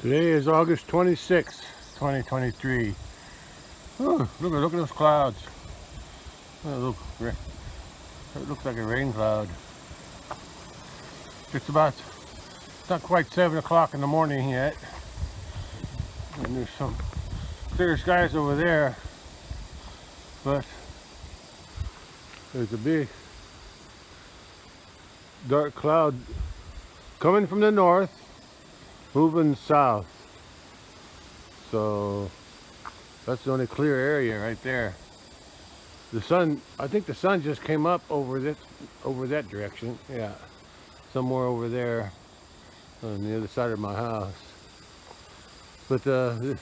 Today is August 26th, 2023. Oh, look at those clouds. Oh, look, it looks like a rain cloud. It's not quite 7 o'clock in the morning yet. And there's some clear skies over there. But there's a big dark cloud coming from the north, moving south. So that's the only clear area right there. The sun, I think the sun just came up over that direction. Yeah, somewhere over there on the other side of my house. But this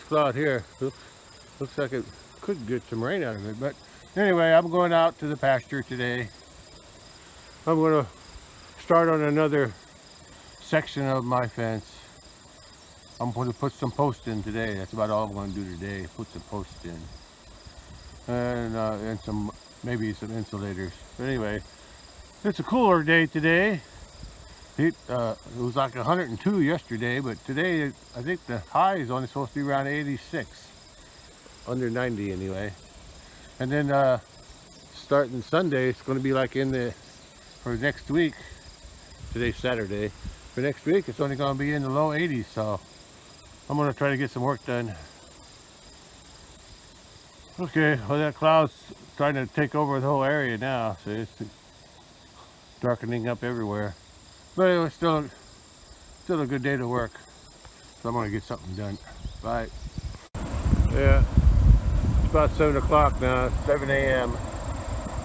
cloud here looks like it could get some rain out of it. But anyway, I'm going out to the pasture today. I'm going to start on another section of my fence. I'm going to put some posts in today. That's about all I'm going to do today. Put some posts in, and maybe some insulators. But anyway, it's a cooler day today. It was like 102 yesterday, but today I think the high is only supposed to be around 86, under 90 anyway. And then starting Sunday, it's going to be like for next week. Today's Saturday. For next week, it's only going to be in the low 80s. So I'm going to try to get some work done. Okay, well, that cloud's trying to take over the whole area now, so it's darkening up everywhere. But anyway, still a good day to work. So I'm going to get something done. Bye. Yeah, it's about 7 o'clock now. It's 7 a.m.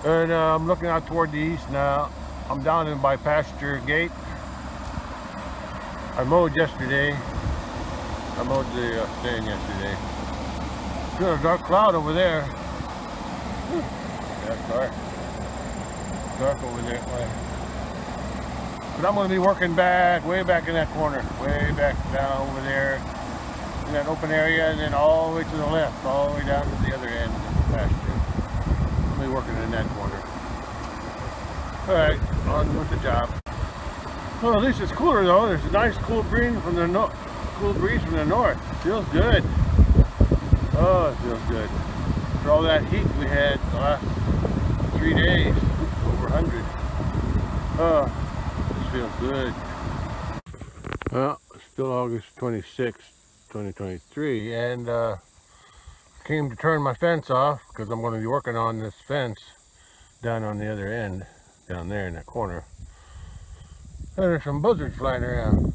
And I'm looking out toward the east now. I'm down in my pasture gate. I mowed yesterday. I mowed the stand yesterday. Got a dark cloud over there. That's dark. Dark over there. But I'm going to be working way back in that corner. Way back down over there in that open area, and then all the way to the left, all the way down to the other end of the pasture. I'll be working in that corner. Alright, on with the job. Well, at least it's cooler though. There's a nice cool breeze from the north. Feels good. Oh, it feels good. For all that heat we had the last 3 days, over 100. Oh, this feels good. Well, it's still August 26th, 2023, and came to turn my fence off because I'm going to be working on this fence down on the other end, down there in that corner. And there's some buzzards flying around.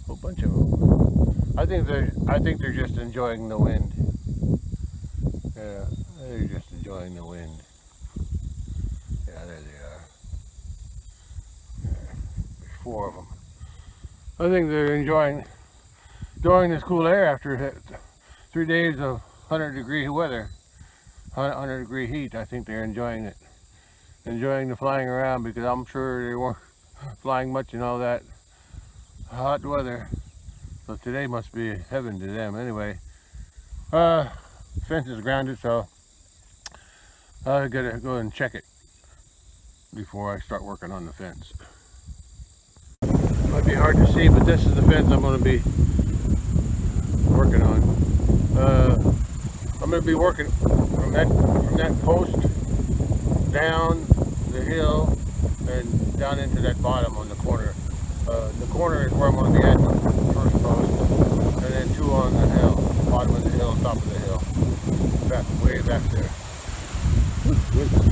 A whole bunch of them. I think they're just enjoying the wind. Yeah, they're just enjoying the wind. Yeah, there they are. There's 4 of them. I think they're enjoying this cool air after 3 days of 100-degree weather. 100-degree heat. I think they're enjoying it. Enjoying the flying around, because I'm sure they weren't flying much in all that hot weather. So today must be heaven to them. Anyway, fence is grounded, so I gotta go and check it before I start working on the fence. Might be hard to see, but this is the fence I'm going to be working on. I'm going to be working from that post down the hill and down into that bottom on the corner. The corner is where I'm going to be at, the first post, and then 2 on the hill, bottom of the hill, top of the hill, way back there.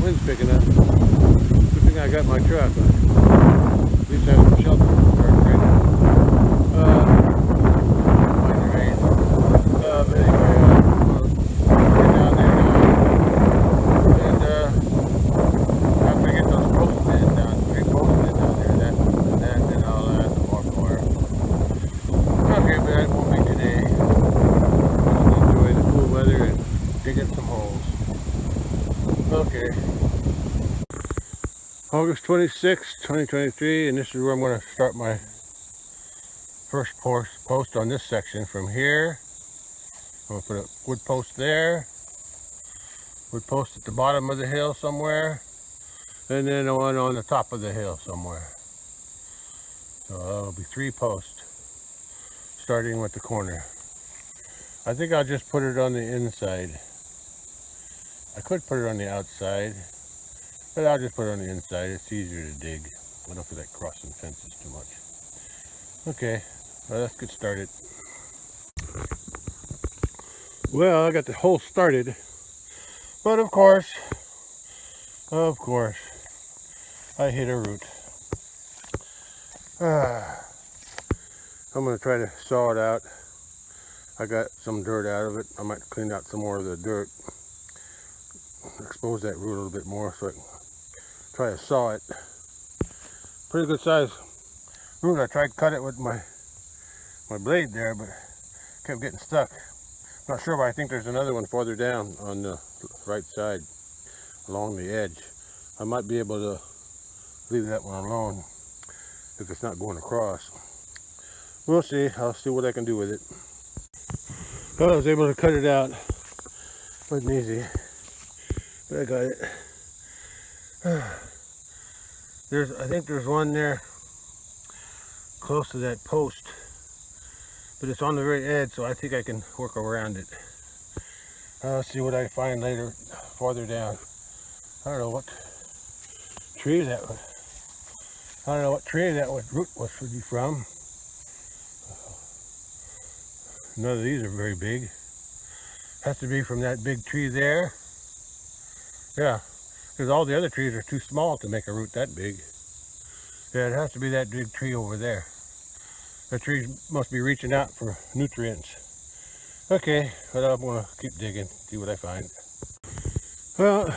Wind's picking up. Good thing I got my truck. At least I have some shelter right now. Mind the rain. But anyway, we're down there now, and after I get those posts in down, 3 posts in down there, then I'll add some more. Okay, but that won't be today. Just enjoy the cool weather and digging some holes. Okay. August 26th, 2023, and this is where I'm going to start my first post on this section. From here, I'm going to put a wood post there, wood post at the bottom of the hill somewhere, and then one on the top of the hill somewhere. So that'll be 3 posts, starting with the corner. I think I'll just put it on the inside. I could put it on the outside, but I'll just put it on the inside. It's easier to dig. I don't feel like crossing fences too much. Okay, well, let's get started. Well, I got the hole started, but of course, I hit a root. I'm going to try to saw it out. I got some dirt out of it. I might clean out some more of the dirt, expose that root a little bit more so I can try to saw it. Pretty good size root. I tried to cut it with my blade there, but kept getting stuck. Not sure, but I think there's another one farther down on the right side along the edge. I might be able to leave that one alone if it's not going across. We'll see. I'll see what I can do with it. Well, I was able to cut it out. Wasn't easy, but I got it. I think there's one there close to that post, but it's on the very edge, so I think I can work around it. I'll see what I find later, farther down. I don't know what tree that root would be from. None of these are very big. Has to be from that big tree there. Yeah, because all the other trees are too small to make a root that big. Yeah, it has to be that big tree over there. The tree must be reaching out for nutrients. Okay, but I'm gonna keep digging, see what I find. Well,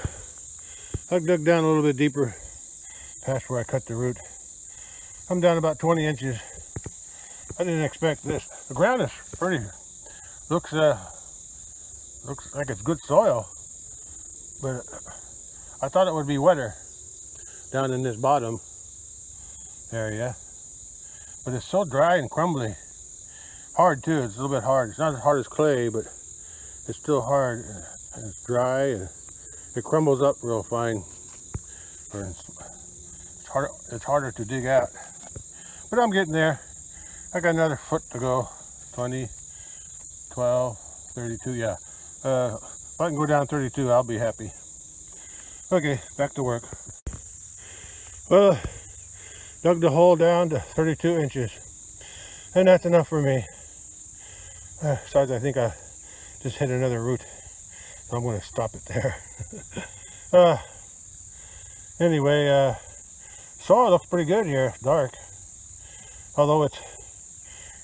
I dug down a little bit deeper past where I cut the root. I'm down about 20 inches. I didn't expect this. The ground is pretty, looks like it's good soil, but I thought it would be wetter down in this bottom area. But it's so dry and crumbly. Hard too, it's a little bit hard. It's not as hard as clay, but it's still hard. And it's dry and it crumbles up real fine. It's harder to dig out. But I'm getting there. I got another foot to go. 20, 12, 32, yeah. If I can go down 32, I'll be happy. Okay, back to work. Well, dug the hole down to 32 inches. And that's enough for me. Besides, I think I just hit another root. So I'm going to stop it there. Anyway, soil looks pretty good here. It's dark. Although it's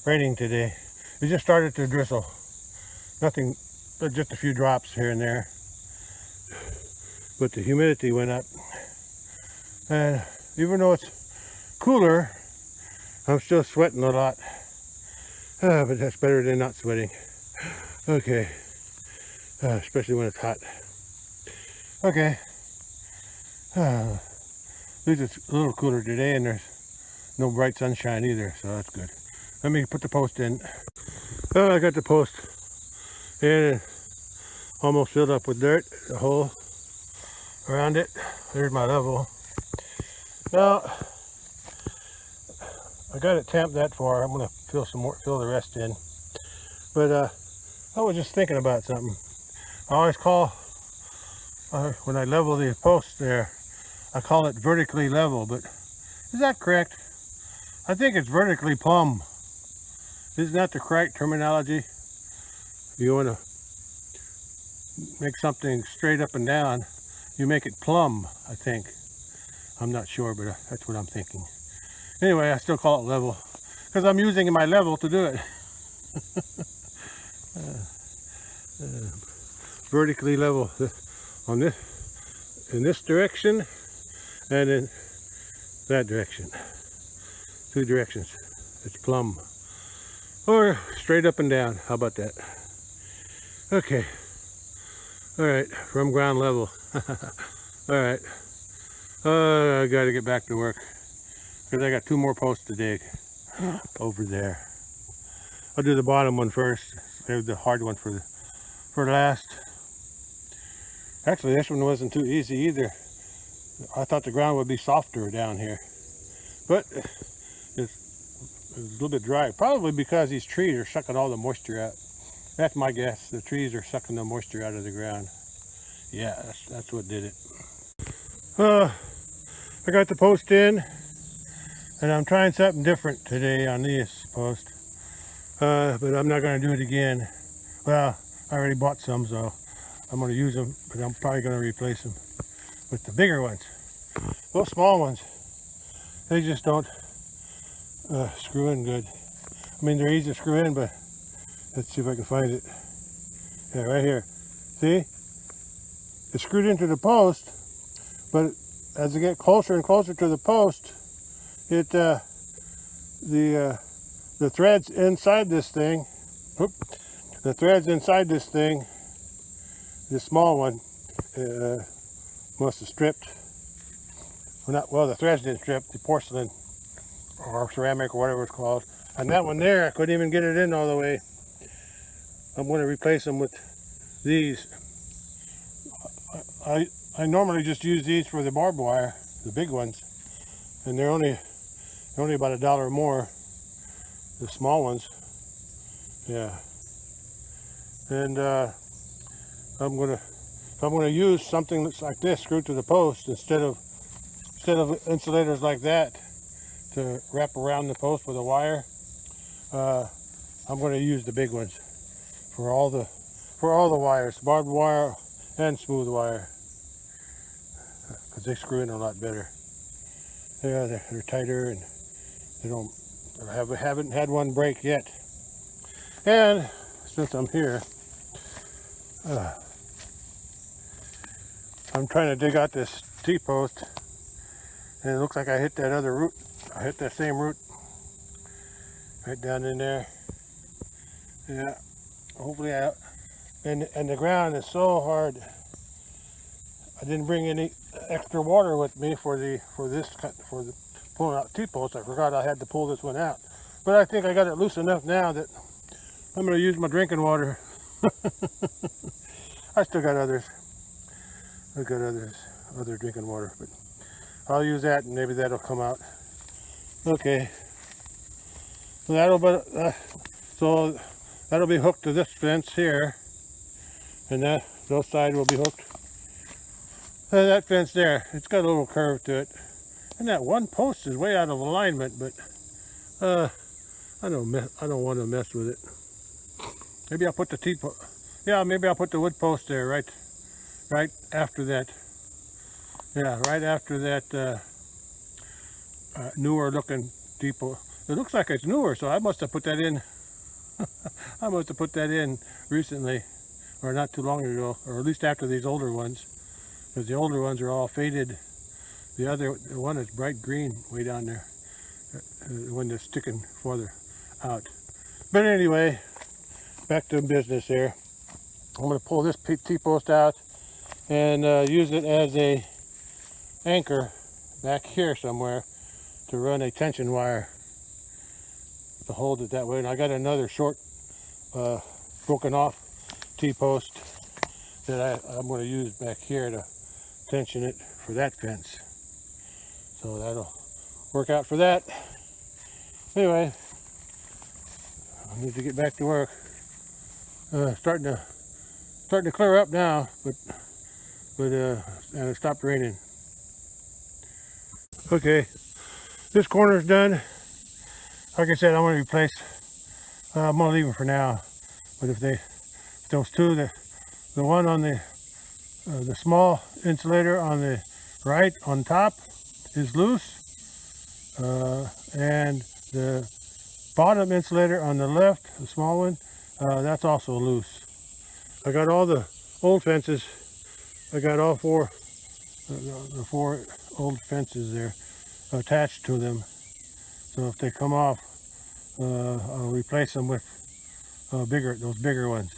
raining today. It just started to drizzle. Nothing, but just a few drops here and there. But the humidity went up. And even though it's cooler, I'm still sweating a lot. But that's better than not sweating. Okay. Especially when it's hot. Okay. At least it's a little cooler today and there's no bright sunshine either, so that's good. Let me put the post in. Well, I got the post in and almost filled up with dirt, the hole around it. There's my level. Now, I got it tamped that far. I'm gonna fill the rest in. But I was just thinking about something. I always call, when I level the posts there, I call it vertically level, but is that correct? I think it's vertically plumb. Isn't that the correct terminology? You want to make something straight up and down, you make it plumb, I think. I'm not sure, but that's what I'm thinking. Anyway, I still call it level because I'm using my level to do it. Vertically level on this, in this direction and in that direction. 2 directions. It's plumb. Or straight up and down. How about that? Okay. Alright, from ground level. Alright. I gotta get back to work. Because I got 2 more posts to dig. Over there. I'll do the bottom one first. Save the hard one for last. Actually, this one wasn't too easy either. I thought the ground would be softer down here, but it's a little bit dry. Probably because these trees are sucking all the moisture out. That's my guess. The trees are sucking the moisture out of the ground. Yeah, that's what did it. I got the post in, and I'm trying something different today on this post. But I'm not going to do it again. Well, I already bought some, so I'm going to use them, but I'm probably going to replace them with the bigger ones. Those small ones, they just don't screw in good. I mean, they're easy to screw in, but let's see if I can find it. Yeah, right here. See? It's screwed into the post, but as I get closer and closer to the post, it the threads inside this thing, the threads inside this thing, this small one, must have stripped. Well, the threads didn't strip, the porcelain or ceramic or whatever it's called. And that one there, I couldn't even get it in all the way. I'm going to replace them with these. I normally just use these for the barbed wire, the big ones, and they're only about $1 more. The small ones, yeah. And if I'm gonna use something that's like this screwed to the post instead of insulators like that to wrap around the post with a wire, I'm going to use the big ones for all the wires, barbed wire and smooth wire, because they screw in a lot better. Yeah, they're tighter, and they haven't had one break yet. And since I'm here, I'm trying to dig out this T-post, and it looks like I hit that other root. I hit that same root right down in there. Yeah, hopefully and the ground is so hard. I didn't bring any extra water with me for the pulling out T-post. I forgot I had to pull this one out, but I think I got it loose enough now that I'm going to use my drinking water. I still got others. I've got other drinking water, but I'll use that, and maybe that'll come out. Okay, so that'll be hooked to this fence here, and those sides will be hooked. That fence there, it's got a little curve to it, and that one post is way out of alignment, but I don't want to mess with it. Maybe I'll put the T-post. Yeah, maybe I'll put the wood post there right after that. Yeah, right after that newer looking T-post. It looks like it's newer, so I must have put that in. I must have put that in recently, or not too long ago, or at least after these older ones, because the older ones are all faded. The one is bright green way down there, the one that's sticking farther out. But anyway, back to business here. I'm going to pull this T-post out and use it as a anchor back here somewhere to run a tension wire to hold it that way. And I got another short broken off T-post that I'm going to use back here to tension it for that fence. So that'll work out for that. Anyway, I need to get back to work. Starting to clear up now, but and it stopped raining. Okay, this corner's done. Like I said, I'm going to replace. I'm going to leave them for now. But if those two, the one on the small insulator on the right on top is loose, and the bottom insulator on the left, the small one, that's also loose. I got all the old fences. I got all the four old fences there attached to them. So if they come off, I'll replace them with those bigger ones.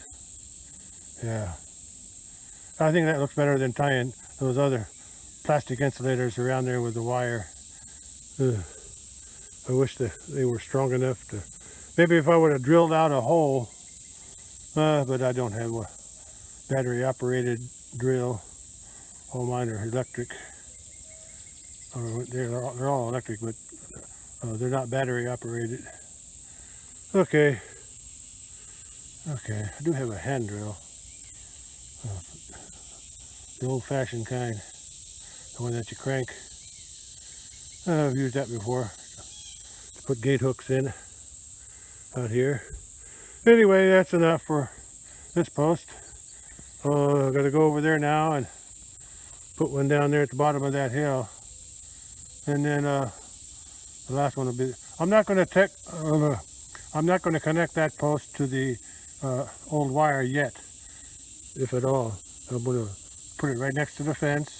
Yeah, I think that looks better than tying those other plastic insulators around there with the wire. I wish they were strong enough to. Maybe if I would have drilled out a hole, but I don't have a battery operated drill. All mine are electric. They're all electric, but they're not battery operated. Okay. Okay. I do have a hand drill, the old-fashioned kind, the one that you crank. I've used that before to put gate hooks in out here. Anyway, that's enough for this post. I've got to go over there now and put one down there at the bottom of that hill, and then the last one will be. I'm not going to connect that post to the old wire yet, if at all. I'm going to put it right next to the fence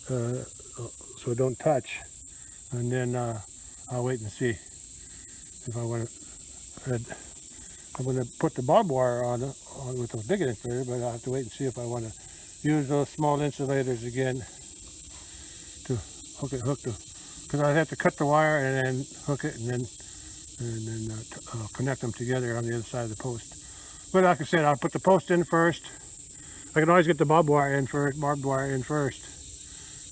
so it don't touch, and then I'll wait and see if I want to. I'm going to put the barbed wire on with those big insulators, but I'll have to wait and see if I want to use those small insulators again to hook to, because I have to cut the wire and then hook it and then connect them together on the other side of the post. But like I said, I'll put the post in first. I can always get the barbed wire in first,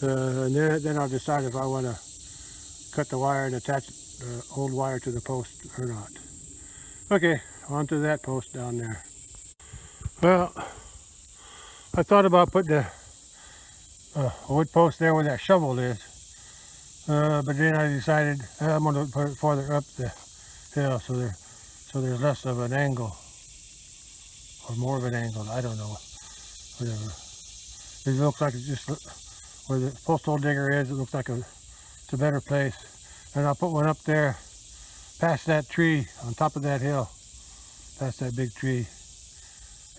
and then I'll decide if I want to cut the wire and attach the old wire to the post or not. Okay, on to that post down there. Well, I thought about putting the wood post there where that shovel is, but then I decided I'm going to put it farther up the hill so there's less of an angle, or more of an angle. I don't know, whatever. It looks like it's just where the postal digger is. It looks like it's a better place, and I'll put one up there past that tree on top of that hill, past that big tree.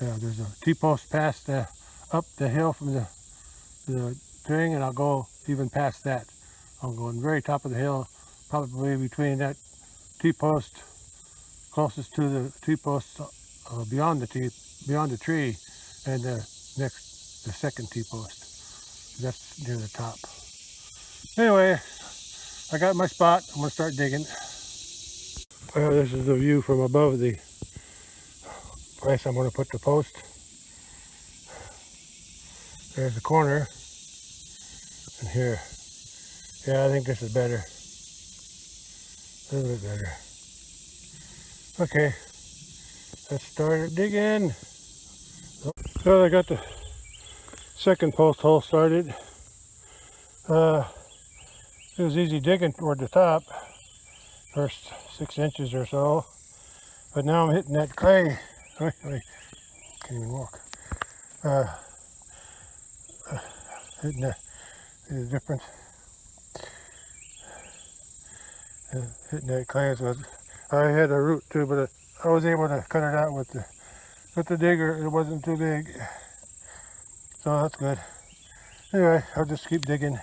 Yeah, there's a T-post past up the hill from the thing, and I'll go even past that. I'll go on the very top of the hill, probably between that T-post closest to the T-post beyond the tree, and the second T-post. That's near the top. Anyway, I got my spot. I'm gonna start digging. Well, this is the view from above the place I'm going to put the post. There's the corner, and here. Yeah, I think this is better. A little bit better. Okay, let's start digging. So I got the second post hole started. It was easy digging toward the top, first 6 inches or so, but now I'm hitting that clay. I can't even walk. Hitting the difference. Hitting that clay. So I had a root too, but I was able to cut it out with the digger. It wasn't too big, so that's good. Anyway, I'll just keep digging.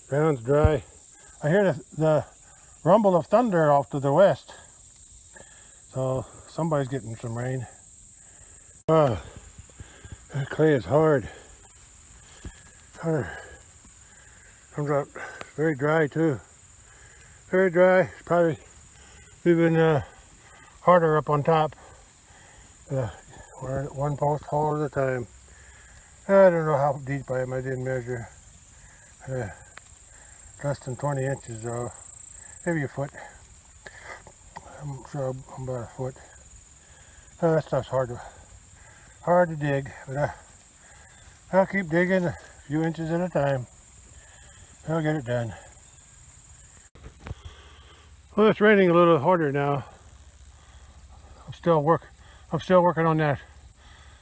Ground's dry. I hear the rumble of thunder off to the west, so somebody's getting some rain. That clay is hard. Comes out very dry too. Very dry. It's probably even harder up on top. We're one post hole at a time. I don't know how deep I am. I didn't measure. Less than 20 inches though. Maybe a foot. I'm sure I'm about a foot. That stuff's hard to dig, but I'll keep digging a few inches at a time. I'll get it done. Well, it's raining a little harder now. I'm still working on that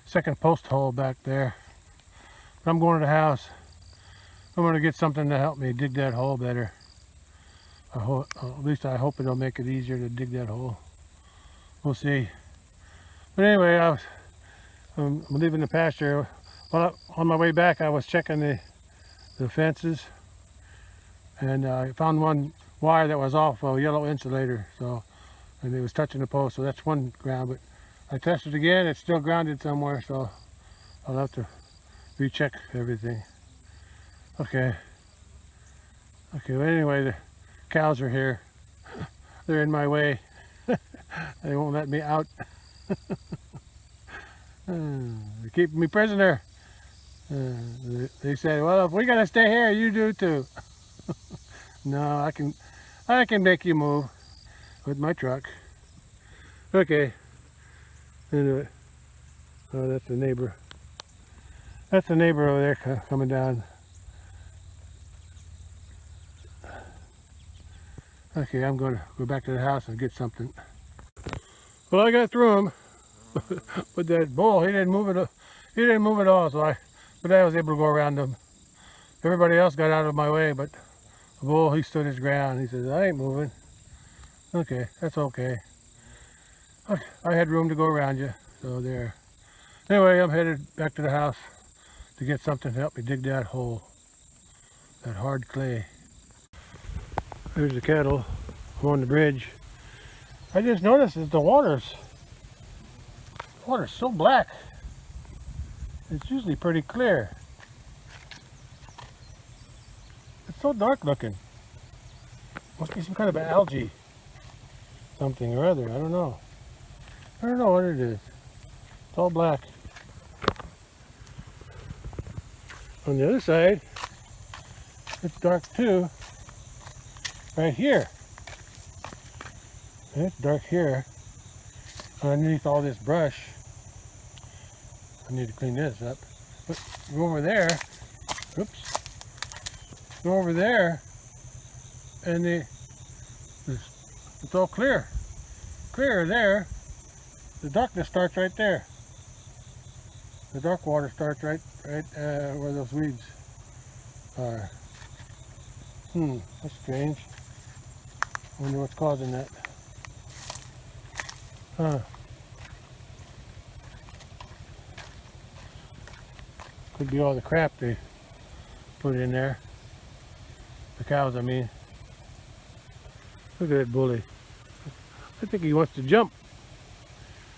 second post hole back there. But I'm going to the house. I'm going to get something to help me dig that hole better. At least I hope it'll make it easier to dig that hole. We'll see. But anyway, I'm leaving the pasture. Well, on my way back, I was checking the fences, and I found one wire that was off a yellow insulator. And it was touching the post, so that's one ground. But I tested again; it's still grounded somewhere, so I'll have to recheck everything. Okay. Well, anyway, the cows are here. They're in my way. They won't let me out. They're keeping me prisoner. They said, well, if we gotta stay here, you do too. No, I can make you move with my truck. Okay. Anyway, oh, that's the neighbor. That's the neighbor over there coming down. Okay, I'm going to go back to the house and get something. Well, I got through him, but that bull, he didn't move it. He didn't move at all. But I was able to go around him. Everybody else got out of my way, but the bull, he stood his ground. He says, "I ain't moving." Okay, that's okay. I had room to go around you, so there. Anyway, I'm headed back to the house to get something to help me dig that hole, that hard clay. There's the cattle. I'm on the bridge. I just noticed that the water's so black. It's usually pretty clear. It's so dark looking. Must be some kind of algae, something or other. I don't know. I don't know what it is. It's all black. On the other side, it's dark too. Right here. It's dark here. Underneath all this brush. I need to clean this up. But go over there. Oops. Go over there, and it's all clear. Clear there. The darkness starts right there. The dark water starts right where those weeds are. That's strange. I wonder what's causing that. Could be all the crap they put in there. The cows, I mean. Look at that bully. I think he wants to jump.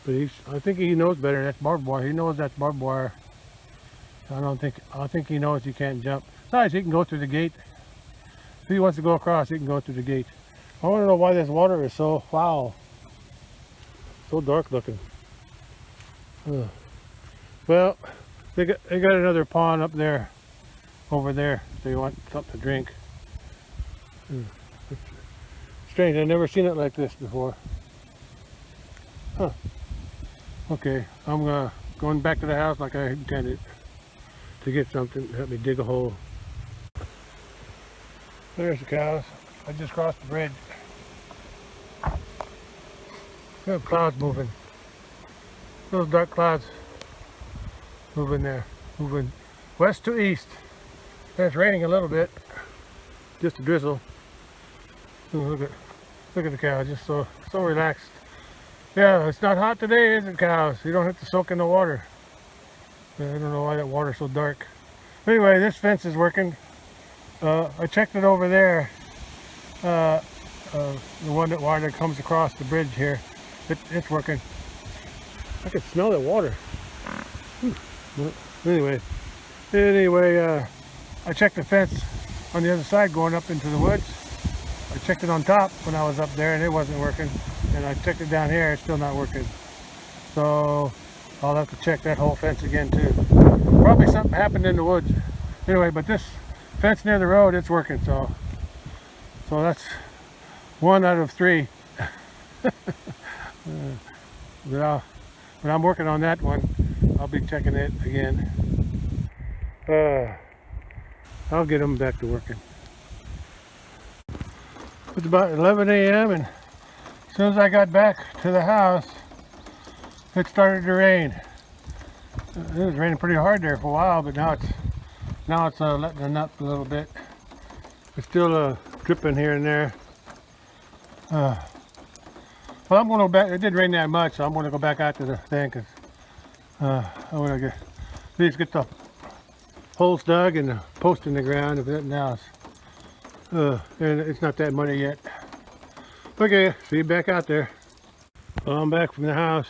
But I think he knows better. That's barbed wire. He knows that's barbed wire. I think he knows he can't jump. Besides, he can go through the gate. If he wants to go across, he can go through the gate. I want to know why this water is so foul. So dark looking. Well, they got another pond up there, over there. If they want something to drink. It's strange. I've never seen it like this before. Huh. Okay, I'm going back to the house like I intended to get something to help me dig a hole. There's the cows. I just crossed the bridge. Look at clouds moving. Those dark clouds moving there, moving west to east. It's raining a little bit, just a drizzle. Oh, look at the cows, just so relaxed. Yeah, it's not hot today, is it, cows? You don't have to soak in the water. I don't know why that water's so dark. Anyway, this fence is working. I checked it over there. The one that comes across the bridge here. It's working. I can smell that water. Anyway, I checked the fence on the other side going up into the woods. I checked it on top when I was up there and it wasn't working. And I checked it down here, it's still not working. So I'll have to check that whole fence again too. Probably something happened in the woods. Anyway, but this fence near the road, it's working. So that's 1 out of 3. But I'm working on that one. I'll be checking it again. I'll get them back to working. It's about 11 a.m. and as soon as I got back to the house, it started to rain. It was raining pretty hard there for a while, but now it's letting up a little bit. It's still dripping here and there. Well, I'm going to go back. It didn't rain that much, so I'm going to go back out to the thing because I want to at least get the holes dug and the post in the ground, if nothing else. And it's not that muddy yet. Okay, see you back out there. Well, I'm back from the house.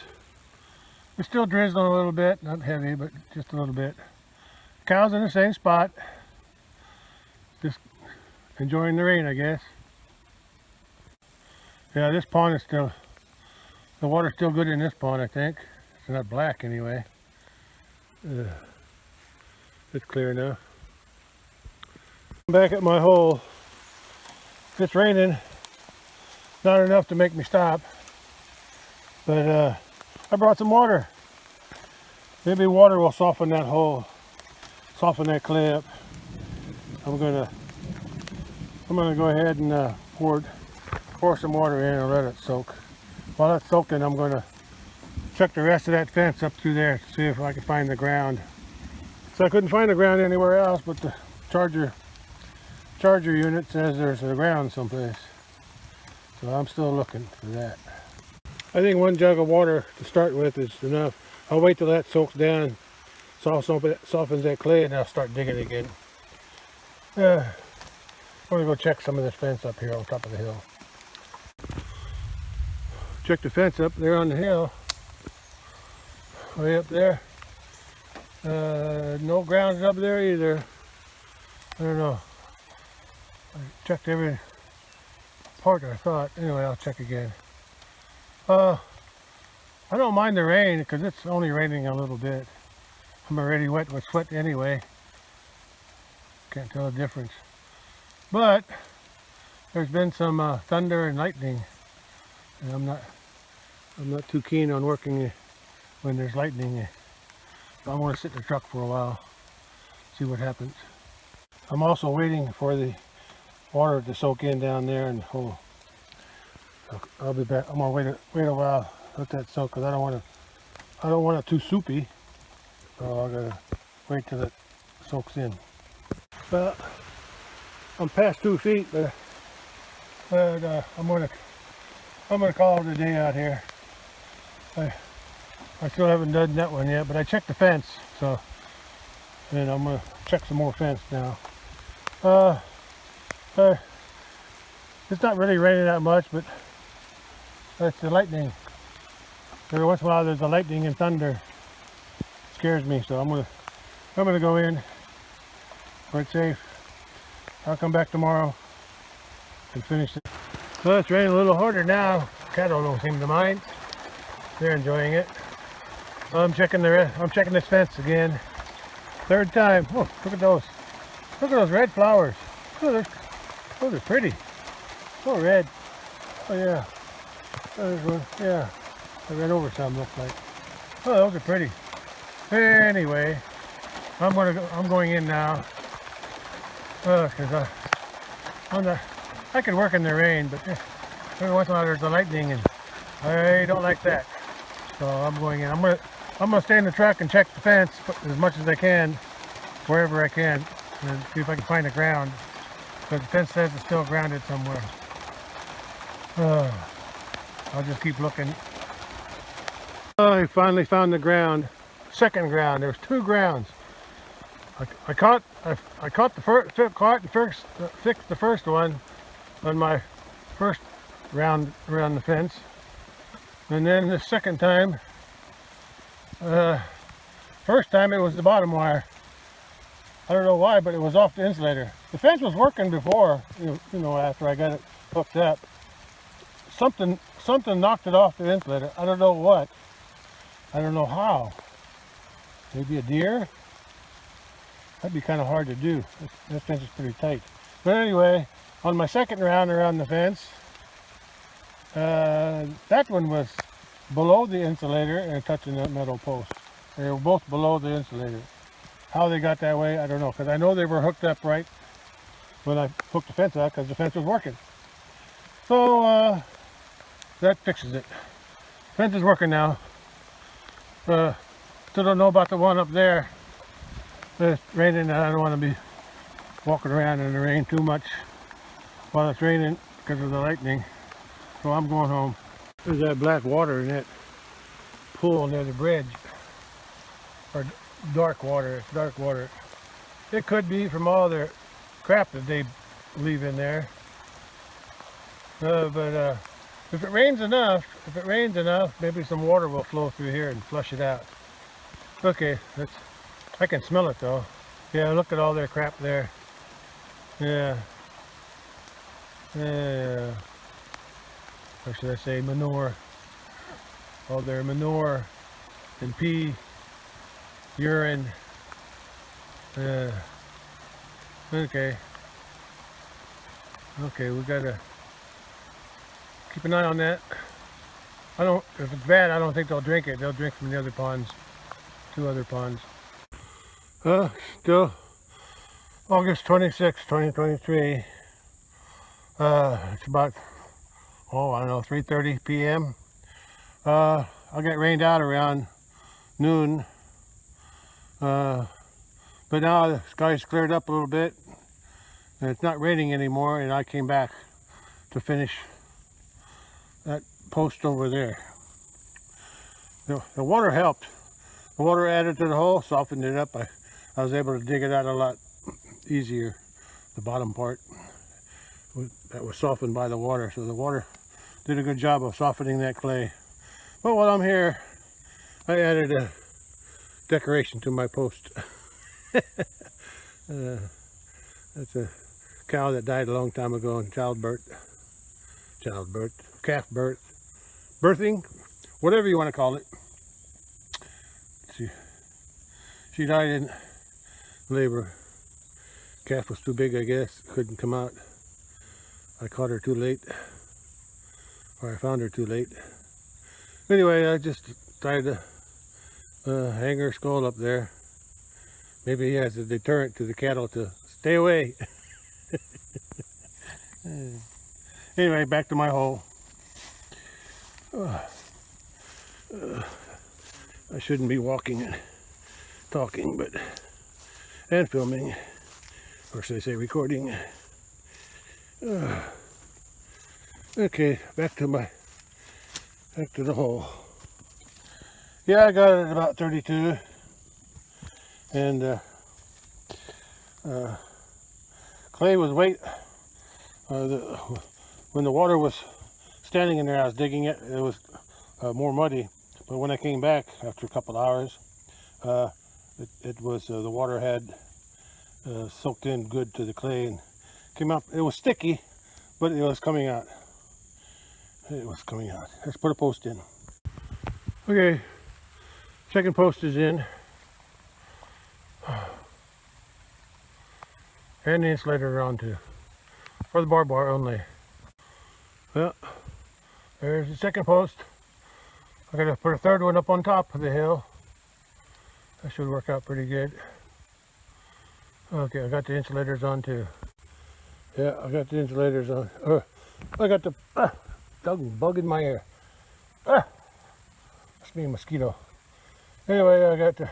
It's still drizzling a little bit, not heavy, but just a little bit. Cows in the same spot. Just enjoying the rain, I guess. Yeah, this pond is still, the water's still good in this pond, I think. It's not black anyway. It's clear now. I'm back at my hole. It's raining. Not enough to make me stop. But I brought some water. Maybe water will soften that hole. Soften that clay up. I'm gonna go ahead and pour some water in and let it soak. While it's soaking, I'm gonna check the rest of that fence up through there to see if I can find the ground. So I couldn't find the ground anywhere else, but the charger unit says there's a ground someplace. So I'm still looking for that. I think one jug of water to start with is enough. I'll wait till that soaks down, softens that clay, and I'll start digging again. I'm gonna go check some of this fence up here on top of the hill. Check the fence up there on the hill. Way up there. No grounds up there either. I don't know. I checked every part I thought. Anyway, I'll check again. I don't mind the rain because it's only raining a little bit. I'm already wet with sweat anyway. Can't tell the difference. But there's been some thunder and lightning, and I'm not too keen on working when there's lightning. So I'm going to sit in the truck for a while, see what happens. I'm also waiting for the water to soak in down there in the hole. I'll be back. I'm going to wait a while, let that soak, because I don't want it too soupy. So I gotta wait till it soaks in. Well, I'm past 2 feet, but I'm gonna call it a day out here. I still haven't done that one yet, but I checked the fence, so and I'm gonna check some more fence now. It's not really raining that much, but that's the lightning. Every once in a while there's a lightning and thunder. It scares me, so I'm gonna go in where it's safe. I'll come back tomorrow and finish it. Well, it's raining a little harder now. Cattle don't seem to mind. They're enjoying it. I'm checking this fence again. Third time. Oh, look at those. Look at those red flowers. Oh, those are pretty. Oh, red. Oh yeah. There's one. Yeah. I ran over some, looks like. Oh, those are pretty. Anyway, I'm going in now. Because I can work in the rain, but every once in a while there's the lightning, and I don't like that. So I'm going in. I'm gonna stay in the truck and check the fence as much as I can, wherever I can, and see if I can find the ground. Because the fence says it's still grounded somewhere. I'll just keep looking. I finally found the ground. Second ground. There's 2 grounds. I caught the first, fixed the first one on my first round around the fence, and then the second time, first time it was the bottom wire. I don't know why, but it was off the insulator. The fence was working before, you know, after I got it hooked up. Something knocked it off the insulator. I don't know what. I don't know how. Maybe a deer? That'd be kind of hard to do. This fence is pretty tight. But anyway, on my second round around the fence, that one was below the insulator and touching that metal post. They were both below the insulator. How they got that way, I don't know, because I know they were hooked up right when I hooked the fence up, because the fence was working. So that fixes it. Fence is working now. Still don't know about the one up there. It's raining, and I don't want to be walking around in the rain too much while it's raining because of the lightning. So I'm going home. There's that black water in that pool near the bridge. Or dark water. It's dark water. It could be from all their crap that they leave in there. But if it rains enough, maybe some water will flow through here and flush it out. Okay, I can smell it though. Yeah, look at all their crap there. Yeah. Yeah. Or should I say manure? All their manure and pee, urine, Okay. Okay, we gotta keep an eye on that. If it's bad, I don't think they'll drink it. They'll drink from the other ponds, 2 other ponds. Still August 26, 2023. It's about, I don't know, 3:30 p.m. I'll get rained out around noon. But now the sky's cleared up a little bit and it's not raining anymore, and I came back to finish that post over there. The water helped. The water added to the hole, softened it up. I was able to dig it out a lot easier. The bottom part that was softened by the water, so the water did a good job of softening that clay. But while I'm here, I added a decoration to my post. That's a cow that died a long time ago in childbirth, calf birth, birthing, whatever you want to call it. She died in labor. Calf was too big, I guess, couldn't come out. I caught her too late, or I found her too late. Anyway, I just tried to hang her skull up there. Maybe he has a deterrent to the cattle to stay away. Anyway, back to my hole. I shouldn't be walking and talking, and filming, or should I say recording. Okay, back to the hole. Yeah, I got it at about 32, and clay was weight. When the water was standing in there, I was digging it. It was more muddy, but when I came back after a couple hours, it was the water had soaked in good to the clay and came out. It was sticky, but it was coming out. Let's put a post in. Okay, second post is in, and the insulator on too, for the barbed wire only. Well, there's the second post. I gotta put a third one up on top of the hill. That should work out pretty good. Okay, I got the insulators on too. Yeah, I got the insulators on. I got the bug in my ear. Must be a mosquito. Anyway, I got the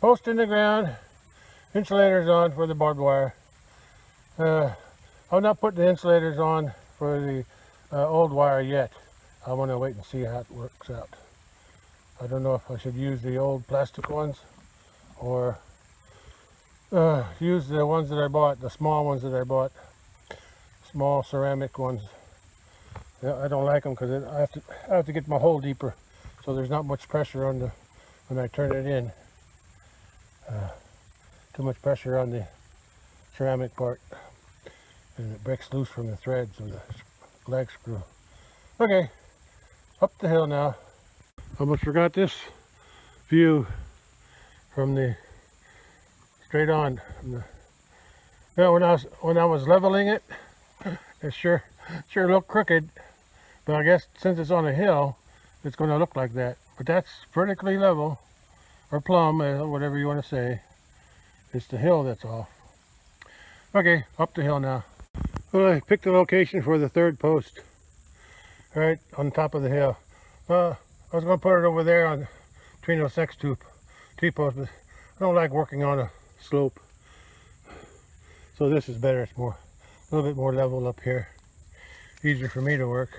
post in the ground, insulators on for the barbed wire. I'm not putting the insulators on for the old wire yet. I want to wait and see how it works out. I don't know if I should use the old plastic ones or use the ones that I bought, the small ones that I bought, small ceramic ones. Yeah, I don't like them because I have to get my hole deeper, so there's not much pressure on when I turn it in. Too much pressure on the ceramic part, and it breaks loose from the threads of the lag screw. Okay, up the hill now. Almost forgot this view from the straight on. When I was leveling it, it sure looked crooked, but I guess since it's on a hill, it's going to look like that. But that's vertically level, or plumb, whatever you want to say. It's the hill that's off. Okay, up the hill now. Well, I picked the location for the third post, right on top of the hill. I was going to put it over there on between those next two T-posts, but I don't like working on a slope. So this is better. It's a little bit more level up here. Easier for me to work.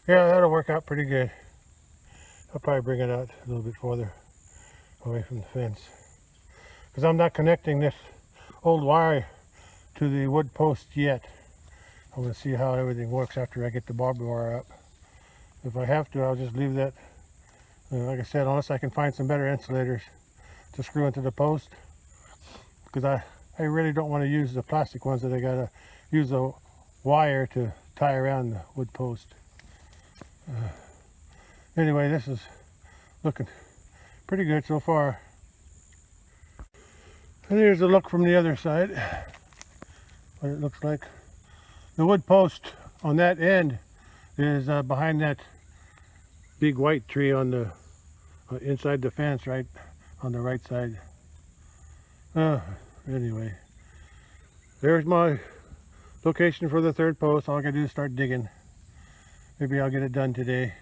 Yeah, that'll work out pretty good. I'll probably bring it out a little bit further away from the fence, because I'm not connecting this old wire to the wood post yet. I want to see how everything works after I get the barbed wire up. If I have to, I'll just leave that, like I said, unless I can find some better insulators to screw into the post, because I really don't want to use the plastic ones that I gotta use a wire to tie around the wood post. Anyway, this is looking pretty good so far. And here's a look from the other side, what it looks like. The wood post on that end is behind that big white tree on the inside the fence, right on the right side. Anyway, there's my location for the third post. All I gotta do is start digging. Maybe I'll get it done today.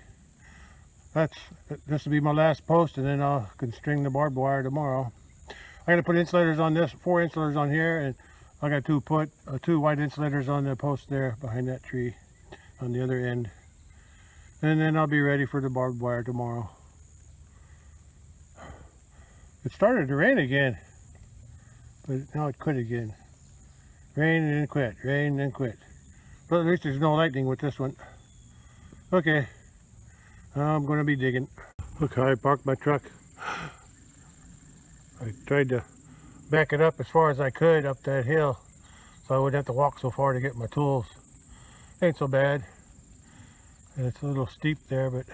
This will be my last post, and then I can string the barbed wire tomorrow. I gotta put insulators on this, 4 insulators on here, and I got two white insulators on the post there behind that tree on the other end. And then I'll be ready for the barbed wire tomorrow. It started to rain again, but now it quit again. Rain and then quit, rain and then quit. But at least there's no lightning with this one. Okay, I'm going to be digging. Look how I parked my truck. I tried to back it up as far as I could up that hill, so I wouldn't have to walk so far to get my tools. Ain't so bad. And it's a little steep there, but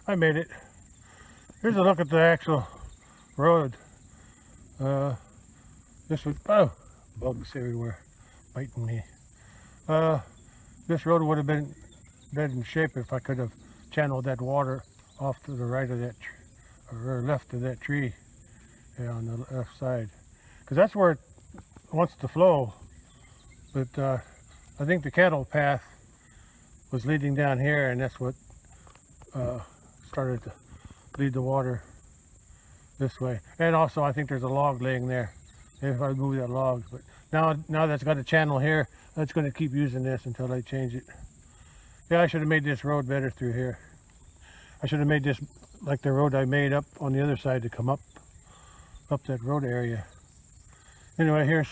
I made it. Here's a look at the actual road. This would, oh, bugs everywhere biting me. This road would have been in shape if I could have channeled that water off to the right of that or left of that tree, on the left side, because that's where it wants to flow. But I think the cattle path was leading down here, and that's what started to lead the water this way. And also I think there's a log laying there, if I move that log. But now that's got a channel here, that's going to keep using this until I change it. Yeah, I should have made this road better through here. I should have made this like the road I made up on the other side to come up that road area. Anyway, here's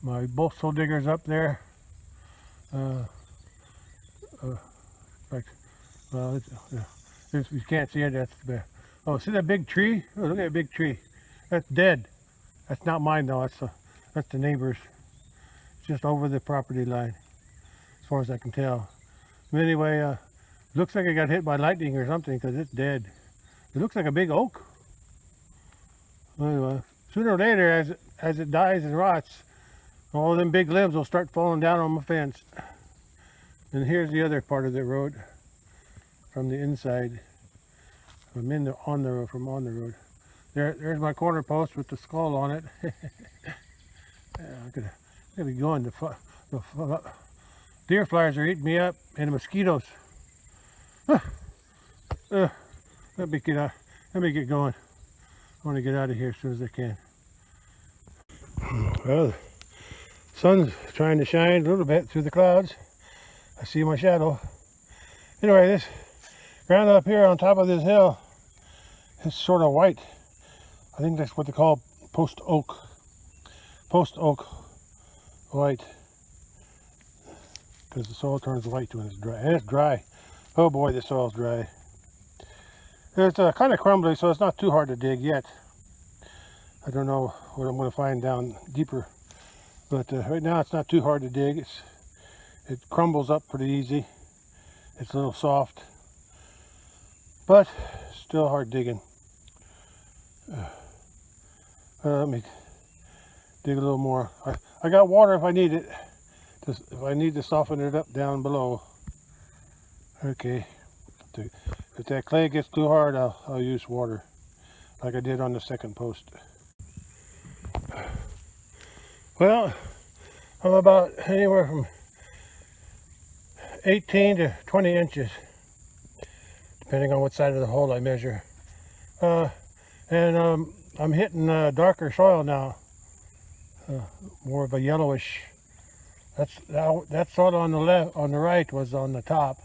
my bolt hole diggers up there. You can't see it. That's the, oh, see that big tree? Oh, look at that big tree. That's dead. That's not mine though. That's the neighbor's. It's just over the property line, as far as I can tell. But anyway, looks like it got hit by lightning or something, because it's dead. It looks like a big oak. Anyway, sooner or later, as it dies and rots, all them big limbs will start falling down on my fence. And here's the other part of the road from the inside. I'm on the road. There's my corner post with the skull on it. I'm gonna be going. The deer flies are eating me up, and the mosquitoes. Let me get going. I want to get out of here as soon as I can. Well, the sun's trying to shine a little bit through the clouds. I see my shadow. Anyway, this ground up here on top of this hill is sort of white. I think that's what they call post oak white, because the soil turns white when it's dry. And it's dry. Oh boy, the soil's dry. It's kind of crumbly, so it's not too hard to dig yet. I don't know what I'm going to find down deeper, but right now it's not too hard to dig. It crumbles up pretty easy. It's a little soft, but still hard digging. Let me dig a little more. I got water if I need it. If I need to soften it up down below. Okay. If that clay gets too hard, I'll use water, like I did on the second post. Well, I'm about anywhere from 18 to 20 inches, depending on what side of the hole I measure. And I'm hitting darker soil now, more of a yellowish. That soil on the right was on the top,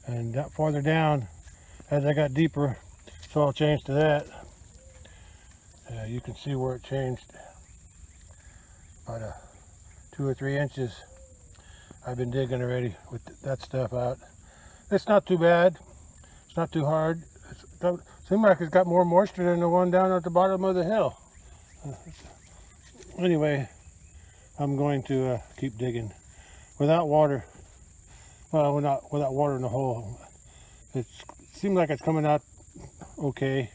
and that farther down, as I got deeper, soil changed to that. You can see where it changed. About 2 or 3 inches. I've been digging already with that stuff out. It's not too bad. It's not too hard. It seems like it's got more moisture than the one down at the bottom of the hill. Anyway, I'm going to keep digging without water. Well, not without water in the hole. It seems like it's coming out okay,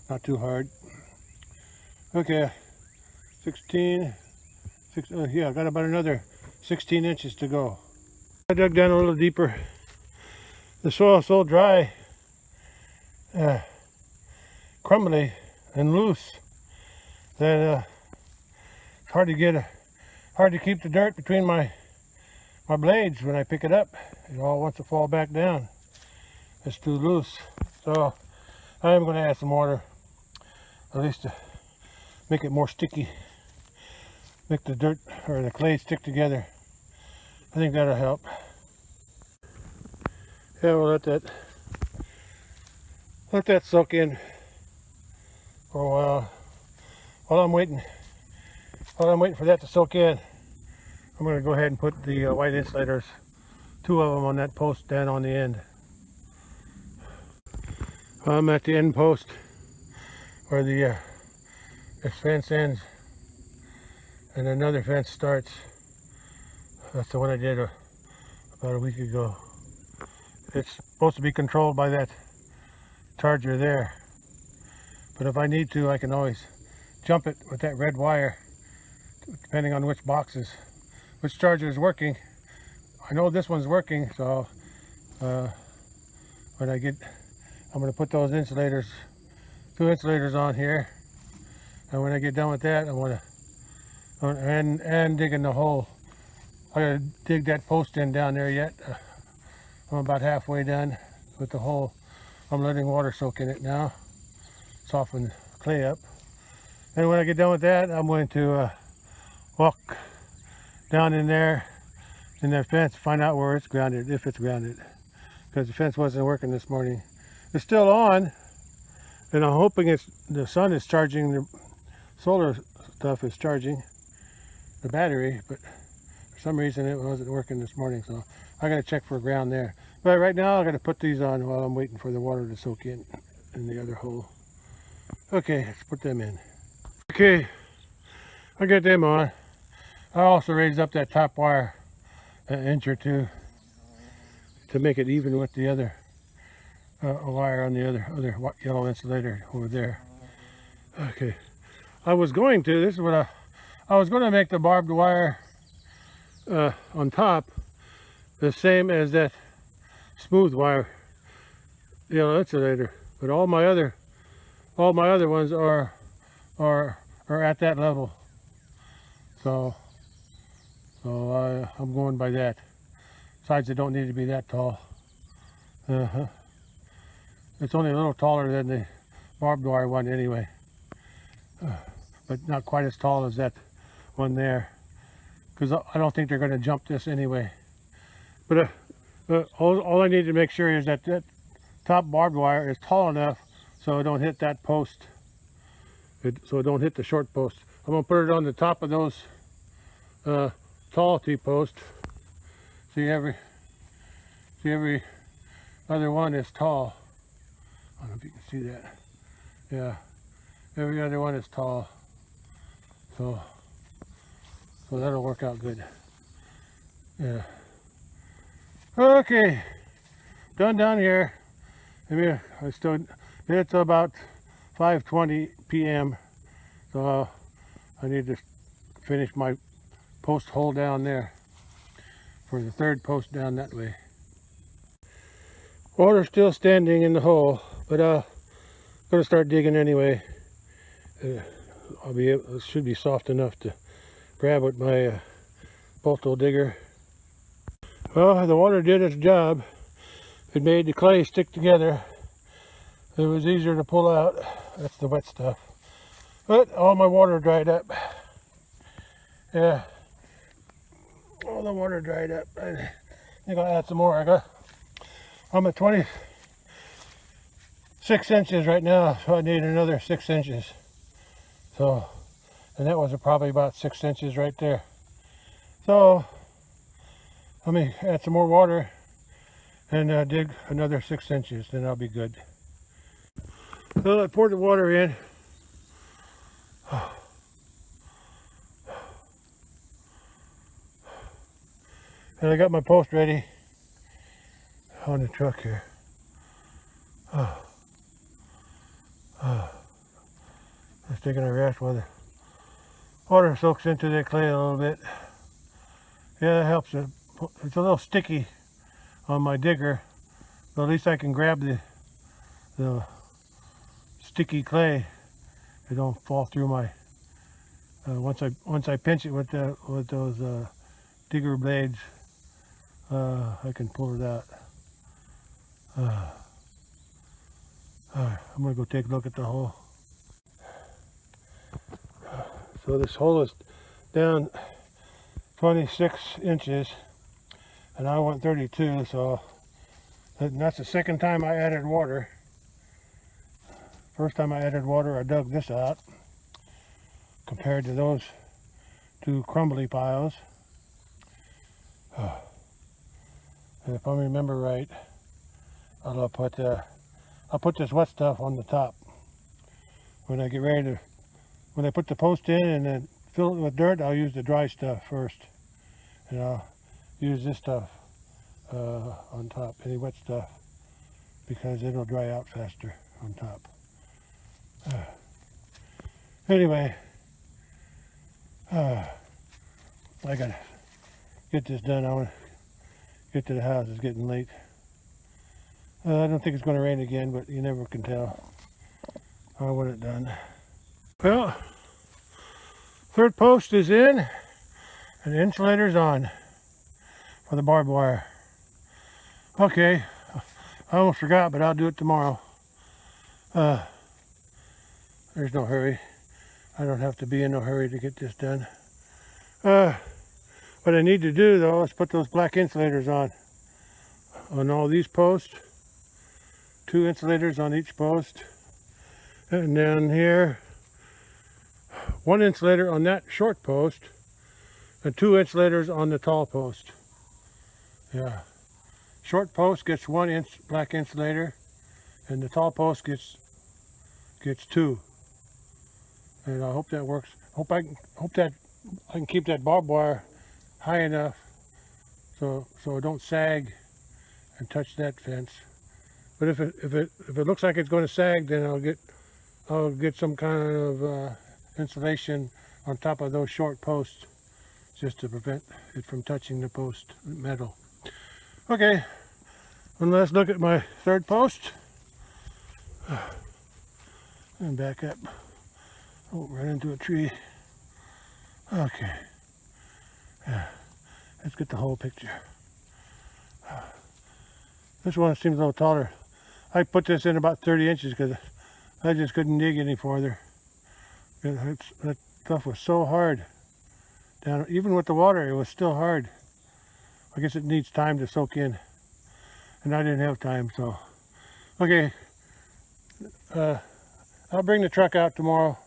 not too hard. Okay, 16, yeah, I got about another 16 inches to go. I dug down a little deeper. The soil is so dry, crumbly and loose that it's hard to keep the dirt between my blades when I pick it up. It all wants to fall back down. It's too loose. So I am going to add some water, at least to make it more sticky, make the dirt or the clay stick together. I think that'll help. Yeah, we'll let that soak in for a while. While I'm waiting for that to soak in, I'm going to go ahead and put the white insulators, 2 of them on that post down on the end. I'm at the end post where this fence ends and another fence starts. That's the one I did about a week ago. It's supposed to be controlled by that charger there, but if I need to, I can always jump it with that red wire, depending on which charger is working. I know this one's working, so when I'm going to put those insulators, 2 insulators on here, and when I get done with that, I'm going to and digging the hole. I got to dig that post in down there yet. I'm about halfway done with the hole. I'm letting water soak in it now, soften clay up. And when I get done with that, I'm going to walk down in there in that fence, find out where it's grounded, if it's grounded, because the fence wasn't working this morning. It's still on, and I'm hoping the sun is charging, the solar stuff is charging the battery, but for some reason it wasn't working this morning, so I gotta check for ground there. But right now I gotta put these on while I'm waiting for the water to soak in the other hole. Okay, let's put them in. Okay, I got them on. I also raised up that top wire an inch or two to make it even with the other wire on the other yellow insulator over there. Okay, I was going to make the barbed wire on top the same as that smooth wire yellow insulator, but all my other ones are at that level, so I'm going by that. Besides, they don't need to be that tall. It's only a little taller than the barbed wire one anyway, but not quite as tall as that one there, because I don't think they're going to jump this anyway. But all I need to make sure is that top barbed wire is tall enough so it don't hit that post, so it don't hit the short post. I'm going to put it on the top of those tall T-posts. See, every other one is tall. I don't know if you can see that. Yeah, every other one is tall, so that'll work out good. Yeah. Okay, done down here. Maybe it's about 5:20 p.m. so I need to finish my post hole down there for the third post down that way. Water's still standing in the hole, but I'm gonna start digging anyway. It should be soft enough to grab with my bolt hole digger. Well, the water did its job. It made the clay stick together. It was easier to pull out. That's the wet stuff. But all my water dried up. Yeah, all the water dried up. I think I'll add some more. I'm at 26 inches right now, so I need another 6 inches. So, and that was probably about 6 inches right there. So let me add some more water and dig another 6 inches, then I'll be good. Well, I poured the water in. And I got my post ready on the truck here. Let's Just taking a rest while the water soaks into the clay a little bit. Yeah, that helps. It's a little sticky on my digger, but at least I can grab the sticky clay. It don't fall through my. Once I pinch it with those digger blades, I can pull it out. I'm gonna go take a look at the hole. So this hole is down 26 inches, and I want 32. So that's the second time I added water. First time I added water, I dug this out. Compared to those two crumbly piles. And if I remember right, I'll put this wet stuff on the top. When I get ready to, when I put the post in and then fill it with dirt, I'll use the dry stuff first. And I'll use this stuff on top, any wet stuff, because it'll dry out faster on top. Anyway, I gotta get this done. I want to get to the house. It's getting late. I don't think it's going to rain again, but you never can tell. I want it done. Well, third post is in and the insulator's on for the barbed wire. Okay, I almost forgot, but I'll do it tomorrow. There's no hurry. I don't have to be in no hurry to get this done. What I need to do though is put those black insulators on all these posts. 2 insulators on each post. And down here, 1 insulator on that short post and 2 insulators on the tall post. Yeah. Short post gets 1 black insulator and the tall post gets 2. And I hope that works. Hope that I can keep that barbed wire high enough so it don't sag and touch that fence. But if it looks like it's going to sag, then I'll get some kind of insulation on top of those short posts just to prevent it from touching the post metal. Okay, one last look at my third post. And back up. Oh, run into a tree. Okay. Let's get the whole picture. This one seems a little taller. I put this in about 30 inches because I just couldn't dig any farther. That stuff was so hard. Down, even with the water, it was still hard. I guess it needs time to soak in. And I didn't have time, so. Okay. I'll bring the truck out tomorrow.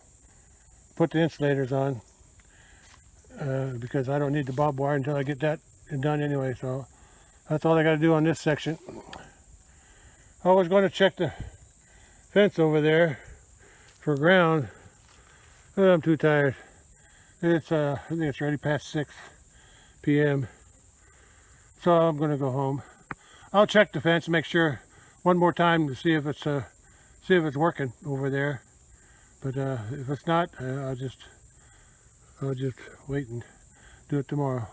Put the insulators on. Because I don't need the barbed wire until I get that done anyway, so that's all I got to do on this section. I was going to check the fence over there for ground, but I'm too tired. It's I think it's already past 6 p.m. So I'm going to go home. I'll check the fence, make sure one more time to see if it's working over there. But if it's not, I'll just wait and do it tomorrow.